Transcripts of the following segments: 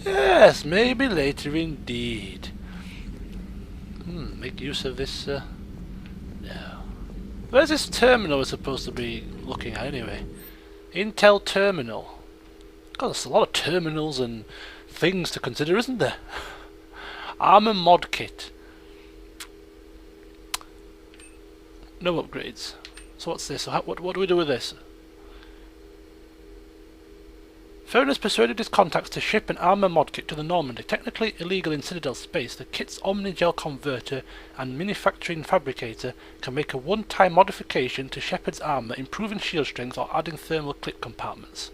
Yes, maybe later indeed. Make use of this, no. Where's this terminal we're supposed to be looking at anyway? Intel terminal. God, there's a lot of terminals and things to consider, isn't there? Armor mod kit. No upgrades. So what's this? What do we do with this? Fern has persuaded his contacts to ship an armor mod kit to the Normandy. Technically illegal in Citadel space, the kit's Omnigel converter and manufacturing fabricator can make a one-time modification to Shepard's armor, improving shield strength or adding thermal clip compartments.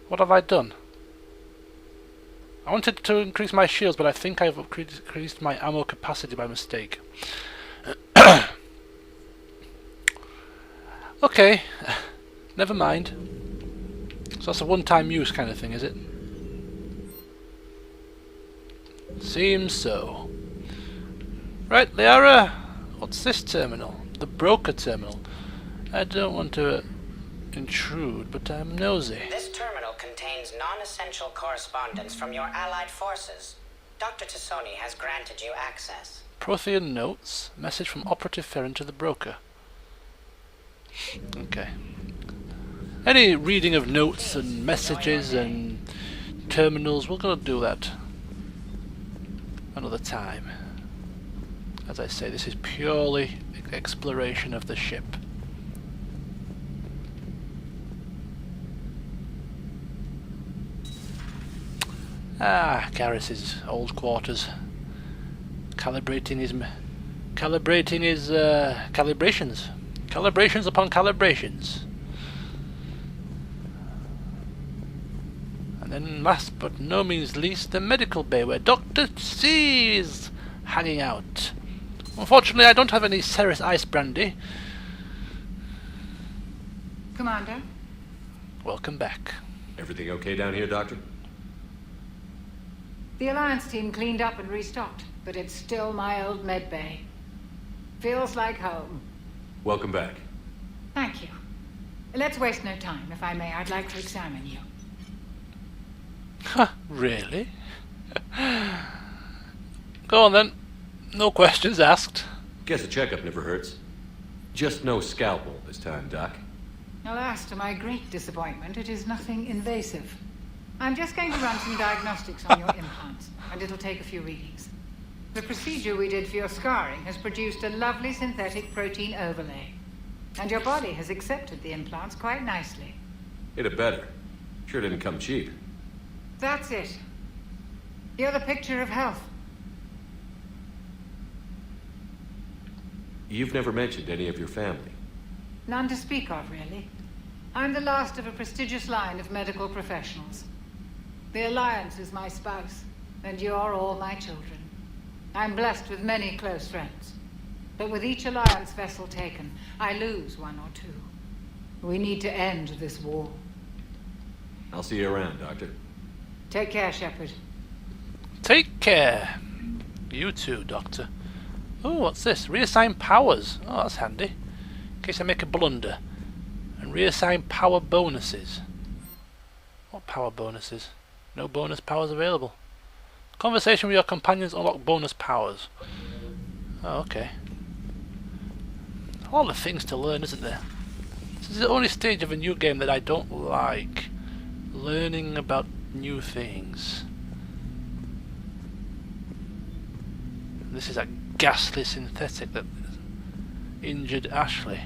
What have I done? I wanted to increase my shields, but I think I've increased my ammo capacity by mistake. Okay, never mind. So that's a one-time use kind of thing, is it? Seems so. Right, Liara, what's this terminal? The broker terminal. I don't want to intrude, but I'm nosy. This terminal contains non-essential correspondence from your allied forces. Dr. Tassoni has granted you access. Prothean notes. Message from Operative Ferrin to the broker. Okay. Any reading of notes and messages and terminals, we're going to do that another time. As I say, this is purely exploration of the ship. Garrus's old quarters. Calibrating his calibrations. Calibrations upon calibrations. And then last but no means least, the medical bay where Dr. C is hanging out. Unfortunately, I don't have any Ceres ice brandy. Commander? Welcome back. Everything okay down here, Doctor? The Alliance team cleaned up and restocked, but it's still my old med bay. Feels like home. Welcome back. Thank you. Let's waste no time. If I may, I'd like to examine you. Huh, really? Go on then. No questions asked. Guess a checkup never hurts. Just no scalpel this time, Doc. Alas, to my great disappointment, it is nothing invasive. I'm just going to run some diagnostics on your implants, and it'll take a few readings. The procedure we did for your scarring has produced a lovely synthetic protein overlay. And your body has accepted the implants quite nicely. It had better. Sure didn't come cheap. That's it. You're the picture of health. You've never mentioned any of your family. None to speak of, really. I'm the last of a prestigious line of medical professionals. The Alliance is my spouse, and you're all my children. I'm blessed with many close friends. But with each Alliance vessel taken, I lose one or two. We need to end this war. I'll see you around, Doctor. Take care, Shepard. Take care. You too, Doctor. Oh, what's this? Reassign powers. Oh, that's handy. In case I make a blunder. And reassign power bonuses. What power bonuses? No bonus powers available. Conversation with your companions unlock bonus powers. Oh, okay. A lot of things to learn, isn't there? This is the only stage of a new game that I don't like. Learning about new things. This is a ghastly synthetic that injured Ashley.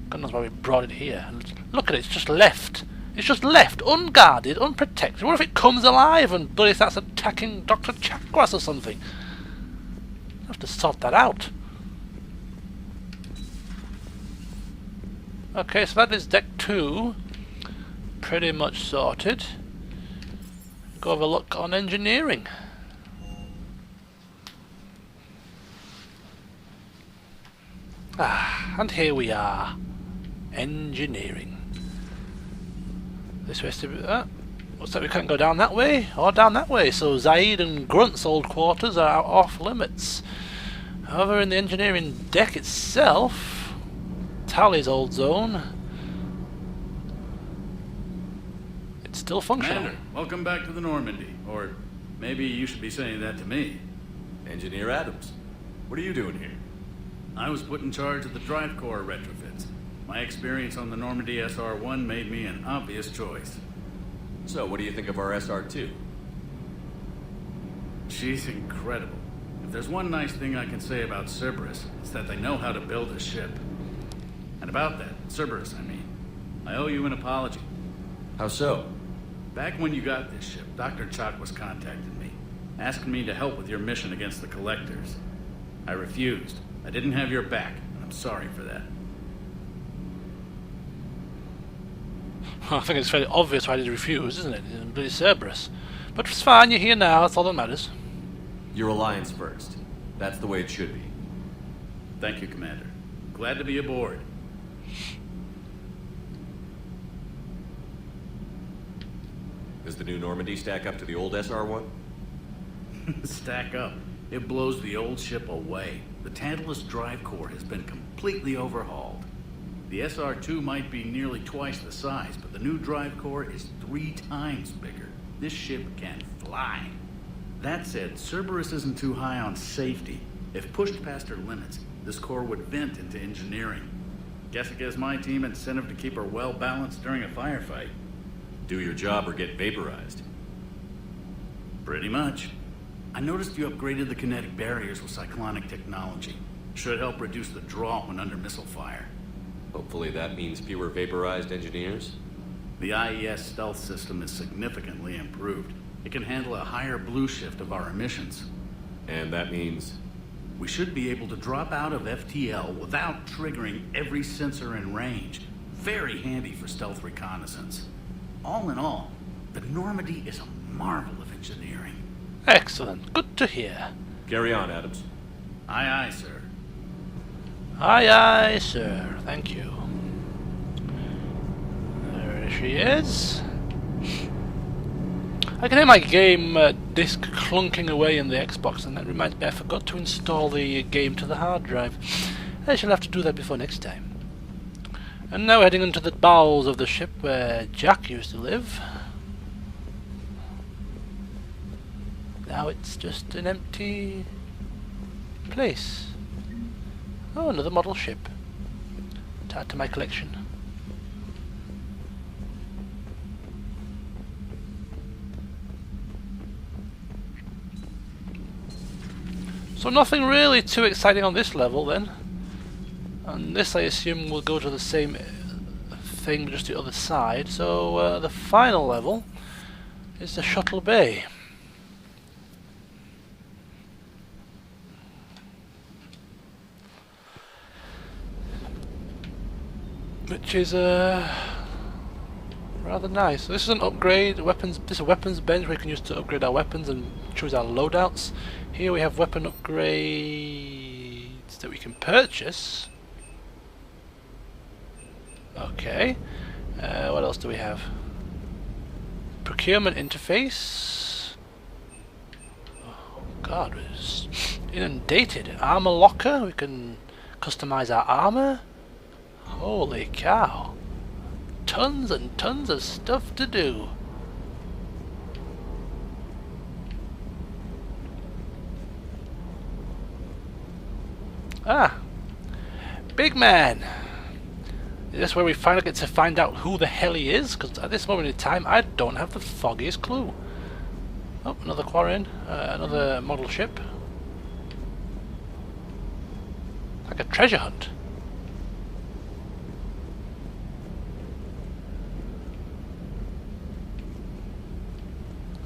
God knows why we brought it here. And look at it, it's just left. It's just left, unguarded, unprotected. What if it comes alive and bloody starts attacking Dr. Chakras or something? I have to sort that out. Okay, so that is deck 2. Pretty much sorted. Go have a look on engineering. And here we are. Engineering. This way to be... looks like we can't go down that way or down that way, so Zaid and Grunt's old quarters are off limits. However, in the engineering deck itself, Tally's old zone, It's still functional. Commander, welcome back to the Normandy. Or maybe you should be saying that to me. Engineer Adams, what are you doing here? I was put in charge of the drive core retrofits. My experience on the Normandy SR-1 made me an obvious choice. So, what do you think of our SR-2? She's incredible. If there's one nice thing I can say about Cerberus, it's that they know how to build a ship. And about that, Cerberus, I mean, I owe you an apology. How so? Back when you got this ship, Dr. Chakwas contacted me, asking me to help with your mission against the Collectors. I refused. I didn't have your back, and I'm sorry for that. I think it's fairly obvious why he refused, isn't it? He's bloody Cerberus. But it's fine, you're here now, that's all that matters. Your alliance first. That's the way it should be. Thank you, Commander. Glad to be aboard. Does the new Normandy stack up to the old SR-1? Stack up. It blows the old ship away. The Tantalus drive core has been completely overhauled. The SR-2 might be nearly twice the size, but the new drive core is 3 times bigger. This ship can fly. That said, Cerberus isn't too high on safety. If pushed past her limits, this core would vent into engineering. Guess it gives my team incentive to keep her well balanced during a firefight. Do your job or get vaporized. Pretty much. I noticed you upgraded the kinetic barriers with cyclonic technology. Should help reduce the draw when under missile fire. Hopefully that means fewer vaporized engineers. The IES stealth system is significantly improved. It can handle a higher blue shift of our emissions. And that means... We should be able to drop out of FTL without triggering every sensor in range. Very handy for stealth reconnaissance. All in all, the Normandy is a marvel of engineering. Excellent, good to hear. Carry on, Adams. Aye, aye, sir. Aye, aye, sir. Thank you. There she is. I can hear my game disc clunking away in the Xbox, and that reminds me I forgot to install the game to the hard drive. I shall have to do that before next time. And now heading into the bowels of the ship where Jack used to live. Now it's just an empty place. Oh, another model ship. To add to my collection. So nothing really too exciting on this level then. And this I assume will go to the same thing, just the other side. So the final level is the Shuttle Bay. Which is rather nice. So this is an upgrade weapons. This is a weapons bench we can use to upgrade our weapons and choose our loadouts. Here we have weapon upgrades that we can purchase. Okay. What else do we have? Procurement interface. Oh God, it's inundated. Armor locker. We can customize our armor. Holy cow. Tons and tons of stuff to do. Ah. Big man. Is this where we finally get to find out who the hell he is? Because at this moment in time, I don't have the foggiest clue. Oh, another quarrying. Another model ship. Like a treasure hunt.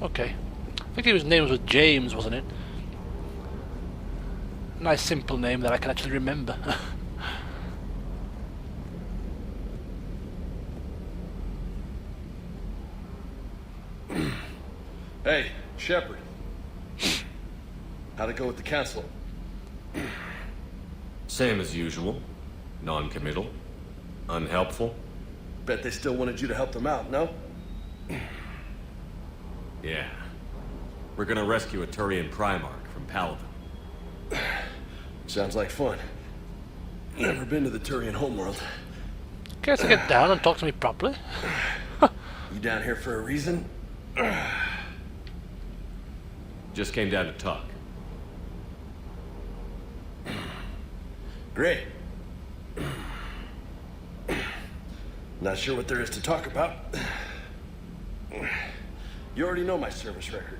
Okay. I think his name was James, wasn't it? Nice simple name that I can actually remember. Hey, Shepard. How'd it go with the council? Same as usual. Non-committal. Unhelpful. Bet they still wanted you to help them out, no? Yeah. We're gonna rescue a Turian Primarch from Paladin. Sounds like fun. Never been to the Turian homeworld. Care to get down and talk to me properly? You down here for a reason? Just came down to talk. Great. Not sure what there is to talk about. You already know my service record.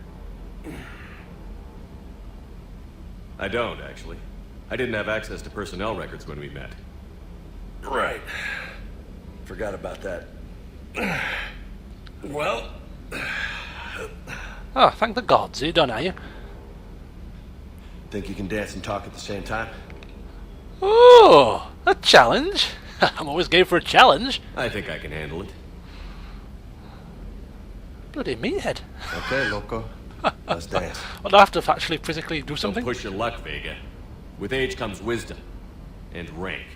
I don't, actually. I didn't have access to personnel records when we met. Right. Forgot about that. Well... Oh, thank the gods, you done, are you? Think you can dance and talk at the same time? Ooh, a challenge. I'm always game for a challenge. I think I can handle it. Bloody meathead. Okay, loco. Let's dance. Well, do I have to actually physically do Don't something? push your luck, Vega. With age comes wisdom. And rank.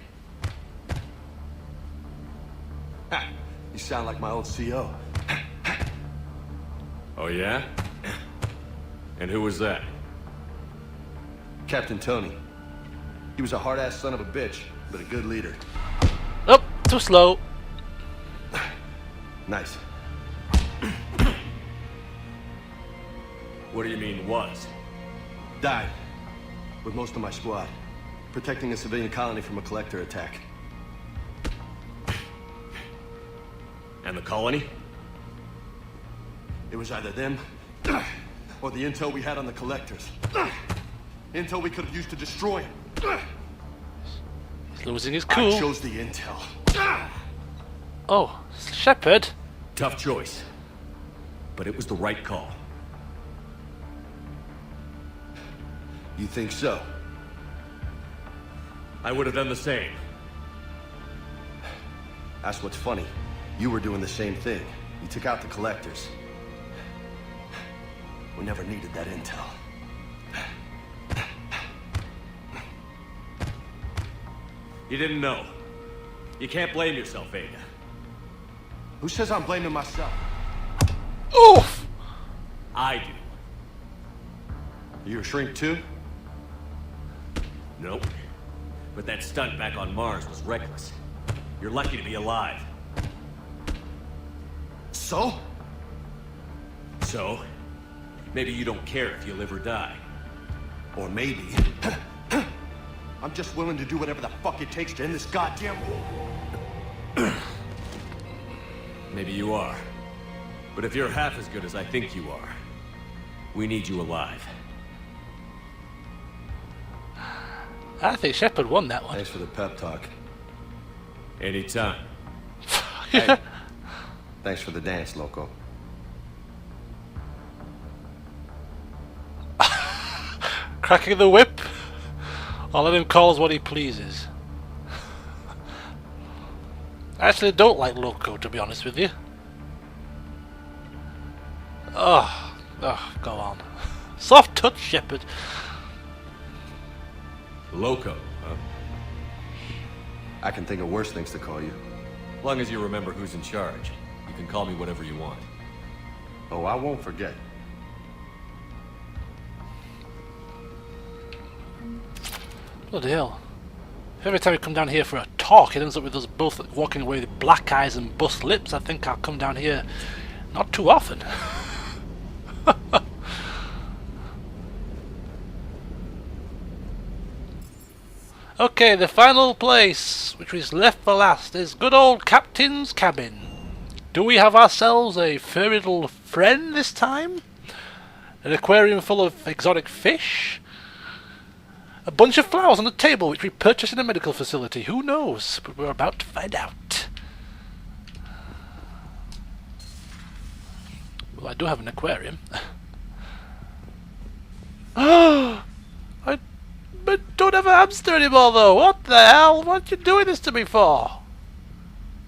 Ha, you sound like my old CO. Oh, yeah? And who was that? Captain Tony. He was a hard-ass son of a bitch, but a good leader. Oh, too slow. Nice. What do you mean, was? Died. With most of my squad. Protecting a civilian colony from a collector attack. And the colony? It was either them, or the intel we had on the collectors. Intel we could have used to destroy him. He's losing his I cool. chose the intel. Oh, Shepard. Tough choice. But it was the right call. You think so? I would have done the same. That's what's funny. You were doing the same thing. You took out the collectors. We never needed that intel. You didn't know. You can't blame yourself, Vega. Who says I'm blaming myself? Oof! I do. You a shrink too? Nope. But that stunt back on Mars was reckless. You're lucky to be alive. So? So, maybe you don't care if you live or die. Or maybe... I'm just willing to do whatever the fuck it takes to end this goddamn war. Maybe you are. But if you're half as good as I think you are, we need you alive. I think Shepard won that one. Thanks for the pep talk. Anytime. Hey, thanks for the dance, loco. Cracking the whip. I'll let him call us what he pleases. I actually don't like Loco, to be honest with you. Oh, go on. Soft touch, Shepard. Loco, huh? I can think of worse things to call you. As long as you remember who's in charge, you can call me whatever you want. Oh, I won't forget. Bloody hell. Every time we come down here for a talk, it ends up with us both walking away with black eyes and bust lips. I think I'll come down here not too often. Okay, the final place, which is left for last, is good old Captain's cabin. Do we have ourselves a furry little friend this time? An aquarium full of exotic fish? A bunch of flowers on the table which we purchased in a medical facility. Who knows? But we're about to find out. Well, I do have an aquarium. I don't have a hamster anymore, though. What the hell? What are you doing this to me for?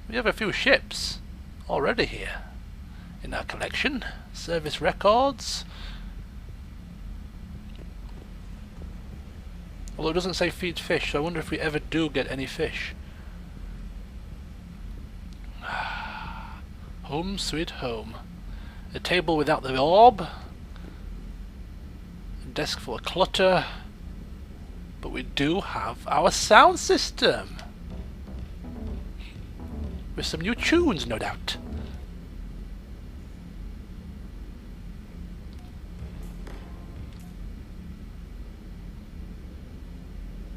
We have a few ships already here in our collection. Service records. Although it doesn't say feed fish, so I wonder if we ever do get any fish. Home sweet home. A table without the orb. A desk full of clutter. But we do have our sound system. With some new tunes, no doubt.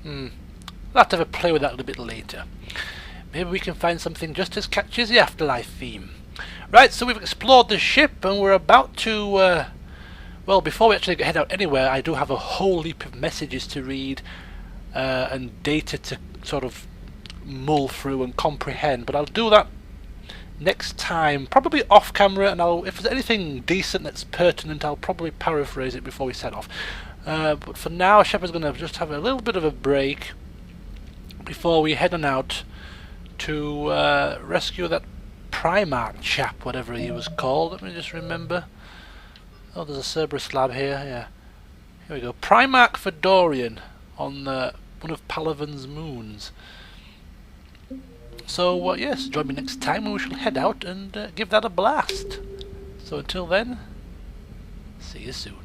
I'll have to have a play with that a little bit later. Maybe we can find something just as catchy as the Afterlife theme. Right, so we've explored the ship and we're about to... well, before we actually head out anywhere, I do have a whole heap of messages to read and data to sort of mull through and comprehend, but I'll do that next time, probably off camera, and if there's anything decent that's pertinent, I'll probably paraphrase it before we set off. But for now, Shepard's going to just have a little bit of a break before we head on out to rescue that Primarch chap, whatever he was called. Let me just remember. Oh, there's a Cerberus slab here, yeah. Here we go. Primarch Fedorian on one of Palaven's moons. So, yes, join me next time when we shall head out and give that a blast. So until then, see you soon.